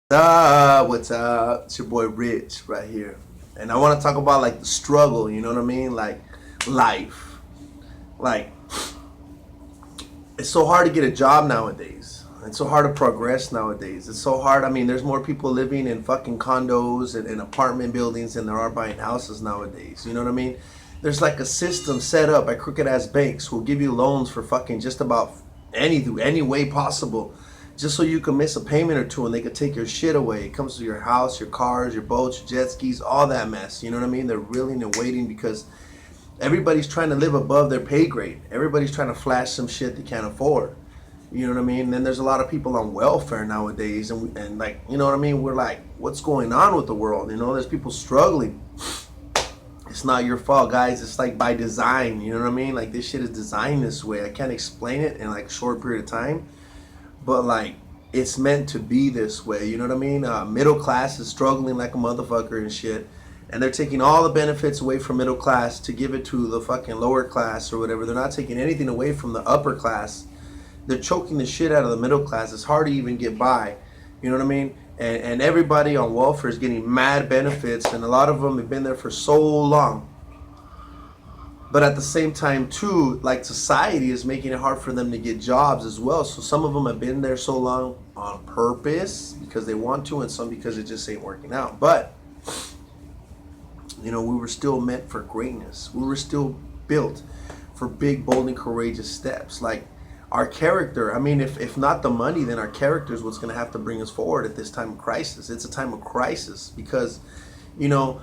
What's up? It's your boy Rich right here. And I want to talk about like the struggle, you know what I mean? Like life. Like it's so hard to get a job nowadays. It's so hard to progress nowadays. It's so hard. I mean, there's more people living in fucking condos and apartment buildings than there are buying houses nowadays. You know what I mean? There's like a system set up by crooked ass banks who'll give you loans for fucking just about any way possible, just so you can miss a payment or two and they could take your shit away. It comes to your house, your cars, your boats, your jet skis, all that mess. You know what I mean? They're reeling and waiting because everybody's trying to live above their pay grade. Everybody's trying to flash some shit they can't afford. You know what I mean? And then there's a lot of people on welfare nowadays, and like, you know what I mean? We're like, what's going on with the world? You know, there's people struggling. It's not your fault, guys. It's like by design. You know what I mean? Like this shit is designed this way. I can't explain it in like a short period of time, but like it's meant to be this way. You know what I mean? Middle class is struggling like a motherfucker and shit, and they're taking all the benefits away from middle class to give it to the fucking lower class or whatever. They're not taking anything away from the upper class. They're choking the shit out of the middle class. It's hard to even get by. You know what I mean? And everybody on welfare is getting mad benefits, and a lot of them have been there for so long. But at the same time, too, like society is making it hard for them to get jobs as well. So some of them have been there so long on purpose because they want to, and some because it just ain't working out. But you know, we were still meant for greatness. We were still built for big, bold, and courageous steps. Like our character, I mean, if not the money, then our character is what's going to have to bring us forward at this time of crisis. It's a time of crisis because, you know,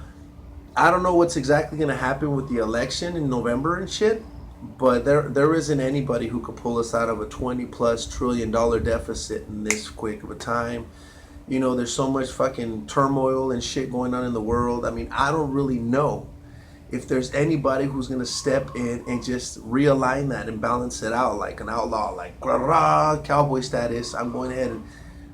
I don't know what's exactly going to happen with the election in November and shit, but there isn't anybody who could pull us out of a 20 plus trillion-dollar deficit in this quick of a time. You know, there's so much fucking turmoil and shit going on in the world. I mean, I don't really know if there's anybody who's gonna step in and just realign that and balance it out like an outlaw, like rah, cowboy status. I'm going ahead and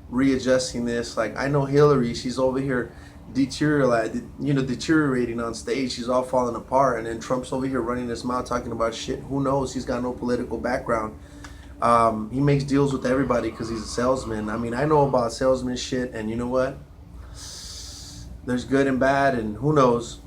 readjusting this. Like I know Hillary, she's over here deteriorating on stage. She's all falling apart, and then Trump's over here running his mouth talking about shit. Who knows? He's got no political background. He makes deals with everybody because he's a salesman. I mean, I know about salesman shit, and you know what? There's good and bad, and who knows?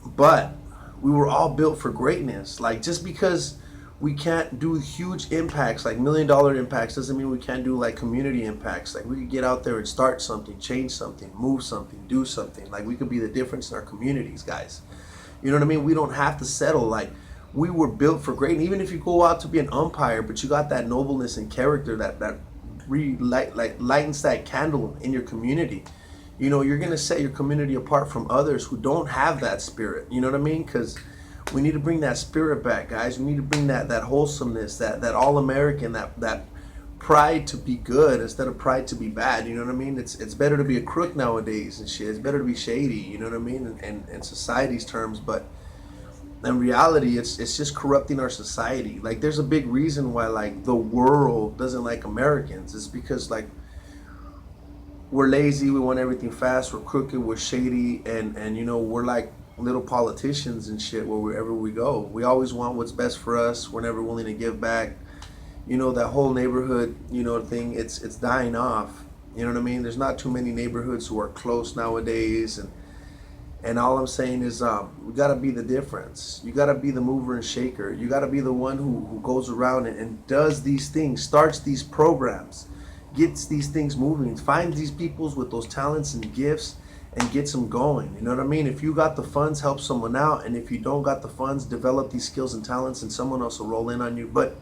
But we were all built for greatness. Like just because we can't do huge impacts like $1 million impacts doesn't mean we can't do like community impacts. Like we could get out there and start something, change something, move something, do something. Like we could be the difference in our communities, guys. You know what I mean? We don't have to settle. Like we were built for great. And even if you go out to be an umpire, but you got that nobleness and character that lightens that candle in your community, you know, you're going to set your community apart from others who don't have that spirit. You know what I mean? Because we need to bring that spirit back, guys. We need to bring that wholesomeness, that all-American, that pride to be good instead of pride to be bad. You know what I mean? It's better to be a crook nowadays and shit. It's better to be shady, you know what I mean? In society's terms. But in reality, it's just corrupting our society. Like there's a big reason why like the world doesn't like Americans. It's because like we're lazy, we want everything fast, we're crooked, we're shady, and you know, we're like little politicians and shit wherever we go. We always want what's best for us. We're never willing to give back. You know, that whole neighborhood, you know, thing, it's dying off. You know what I mean? There's not too many neighborhoods who are close nowadays, and all I'm saying is we gotta be the difference. You gotta be the mover and shaker. You gotta be the one who goes around and does these things, starts these programs, gets these things moving, finds these peoples with those talents and gifts and gets them going. You know what I mean? If you got the funds, help someone out, and if you don't got the funds, develop these skills and talents and someone else will roll in on you. But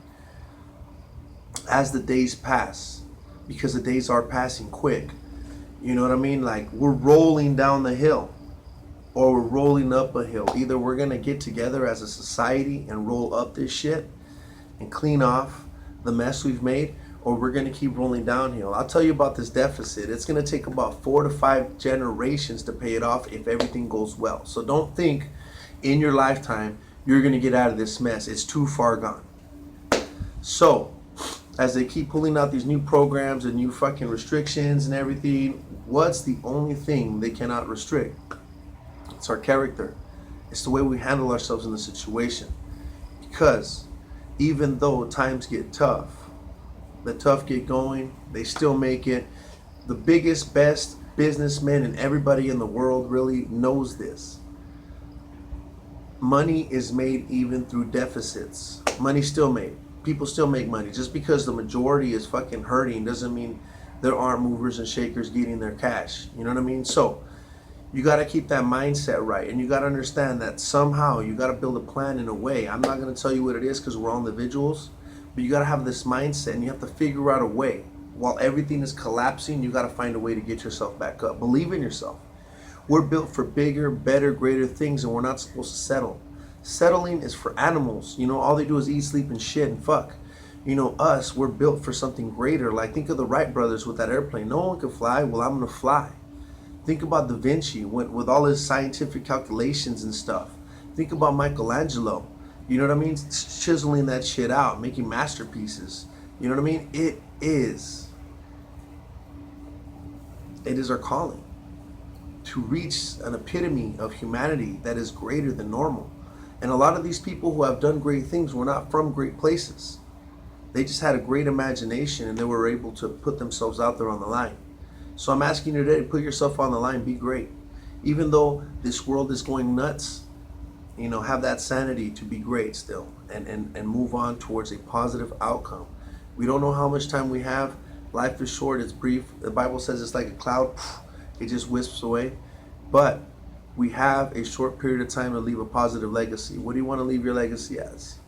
as the days pass, because the days are passing quick, you know what I mean? Like we're rolling down the hill or we're rolling up a hill. Either we're gonna get together as a society and roll up this shit and clean off the mess we've made, or we're going to keep rolling downhill. I'll tell you about this deficit. It's going to take about 4 to 5 generations to pay it off if everything goes well. So don't think in your lifetime you're going to get out of this mess. It's too far gone. So as they keep pulling out these new programs and new fucking restrictions and everything, what's the only thing they cannot restrict? It's our character. It's the way we handle ourselves in the situation. Because even though times get tough, the tough get going, they still make it. The biggest, best businessmen and everybody in the world really knows this. Money is made even through deficits. Money's still made. People still make money. Just because the majority is fucking hurting doesn't mean there aren't movers and shakers getting their cash. You know what I mean? So you got to keep that mindset right. And you got to understand that somehow you got to build a plan in a way. I'm not going to tell you what it is because we're all individuals. But you got to have this mindset and you have to figure out a way. While everything is collapsing, you got to find a way to get yourself back up. Believe in yourself. We're built for bigger, better, greater things, and we're not supposed to settle. Settling is for animals. You know, all they do is eat, sleep, and shit and fuck. You know, us, we're built for something greater. Like, think of the Wright brothers with that airplane. No one could fly. Well, I'm going to fly. Think about Da Vinci with all his scientific calculations and stuff. Think about Michelangelo. You know what I mean? Chiseling that shit out, making masterpieces. You know what I mean? It is our calling to reach an epitome of humanity that is greater than normal. And a lot of these people who have done great things were not from great places. They just had a great imagination and they were able to put themselves out there on the line. So I'm asking you today to put yourself on the line, be great. Even though this world is going nuts, you know, have that sanity to be great still and move on towards a positive outcome. We don't know how much time we have. Life is short, it's brief. The Bible says it's like a cloud, it just wisps away. But we have a short period of time to leave a positive legacy. What do you want to leave your legacy as?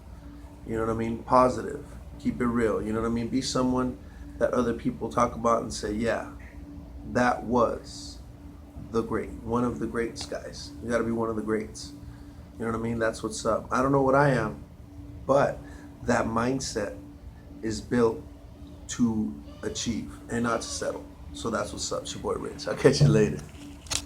You know what I mean? Positive. Keep it real. You know what I mean? Be someone that other people talk about and say, yeah, that was the great, one of the greats, guys. You got to be one of the greats. You know what I mean? That's what's up. I don't know what I am, but that mindset is built to achieve and not to settle. So that's what's up. It's your boy Rich. I'll catch you later.